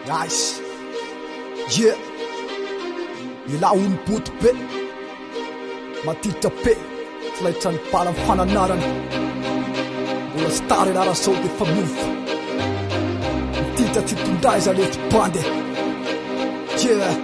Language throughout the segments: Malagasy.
Nice. Yeah. Ila unibuty be matitra be flaitra ny bala ny fananarana mbola stary anara sao de fa miofa mititra tsy tondray za lety bande. Yeah.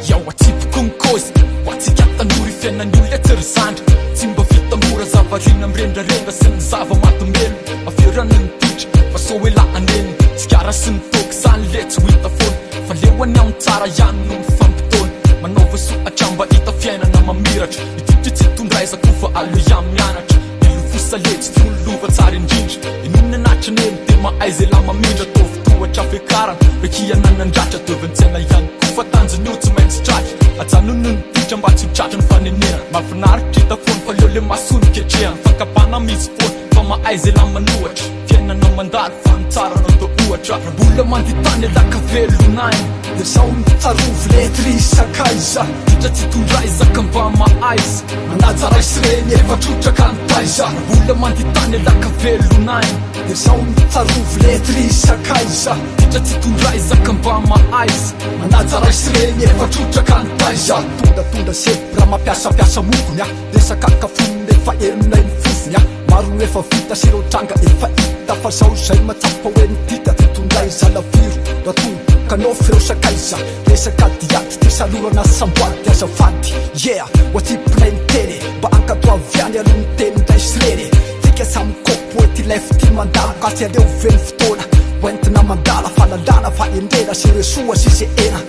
Yao atsipoko ny kozy ho atsika tanora fiainan'ny olona tsy ry zandry tsy mba vita mora zavarina mirendrarendra sy ny zava-matomelo averana ny titra fa so hoe la aneny tsikara sy ny toky zany le tsy ho hita foana fa lehoany amin'ny tsara ihany no mifampitona manao voasoatra mba hita fiainana mamiratra ititra tsy tondraizako fa aloha ihany mianatra ilofosa le tsy fololova tsara indrindra inonona anatraneny de mahay zay la mamindra tovy tohatra fiakarana rekiananandratra tovintsena ihany fa tanjony io tsy maintsy tratra ajanony ny titra mba tsy ho tratra ny fanenena mahafinaritra hita foana fa leo le masony ketrehany fankapana misy foana fa mahay zay la manohatra fiainana mandalo fa ny tsara natao ohatra raha mbola manditany alaka velonainy de sao mitsarovy letrisakaiza titra tsy tondraizaka mba mahaiza manaja raisy reny efa trotraka ny taiza raha mbola manditany alaka velonainy de sao mitsarovy letrisakaiza titra tsy tondraizaka mba mahaiza manaja raisy reny efa trotraka ny taiza tondatondra sebra mampiasapiasa mokony resaka kafony efa enina iny fofony maro efa vita sy reo tranga efa hita fa sao zay matsapa hoe nitita ty tondraiza laviro rato kanofy reo sakaiza resaka diaty ty salorana samboaty azafady. Yeah, oatsipinay ny teny mba ankatoaviany aloha ny teny ndraisy reny tika samy kopo hoe ty lefy ty mandalo kasy aleo veny fotoana oentina mandala falalana fa endrena sy resoa sisy ena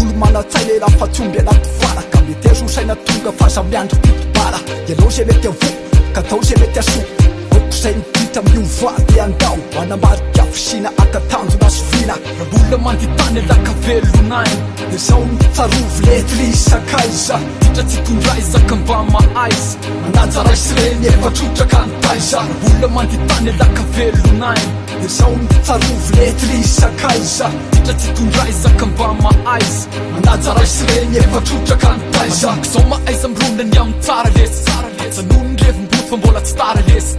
olo manatsay lela fa tsomby anaty vala ka mety azo saina tonga fa samiandro pitobala ianao zay mety avo ka tao zay mety aso oko zay mititra miovady andao manamarika fisina akatanjona sy vina raha mbola manditany alaka velonainy de sao mitsarovy letrisakaiza titra tsy tondraizaka mba mahaiza manaja raisy reny efa trotraka ny taiza raha mbola manditany alaka velonainy de sao mitsarovy letrisakaiza titra tsy tondraizaka mba mahaiza manaja raisy reny efa trotraka ny taiza zao mahaiza mironany amin'ny tsara lesy janony revim-boty fa mbola tsy tara lesy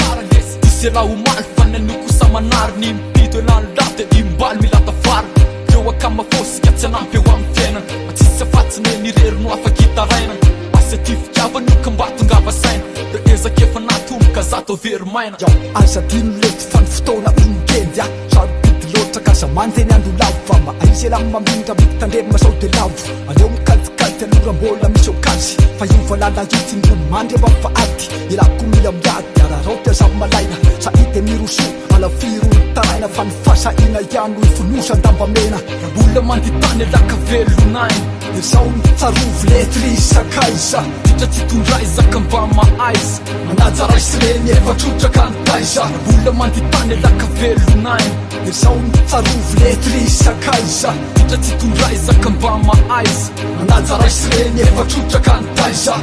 isy raha ho maly fa nanoko samanary ny mipito elany lato de imbaly milatafara reo akamafosika tsy anampy eo amin'ny fiainana fa tsisy afatsiny ny rery no afaka hitarainana asy aty fitiavany io ka mba tongava saina re ezaka efa natomboka zato very maina yao aza dino lety fa ny fotoana ongendy a saropidy loatra ka za manteny andro lavo fa mahaizy elany mamindra mitandrema sao de lavo aleo mikadikady alora mbola misy okazy fa io valala io ty ndro mandry ava fa aty ilako mila miady araroty azav malaina sa ite miroso alafiro taraina fa ny fasaina ihany no ifonosandamba mena raha mbola manditany alaka velonainy de sao mitsarovy letrisakaiza titra tsy tondraizaka mba mahaiza manaja raisy reny efa trotraka ny taiza raha mbola manditany alaka velonainy de sao mitsarovy letrisakaiza titra tsy tondraizaka mba mahaiza manaja raisy reny efa trotraka ny taiza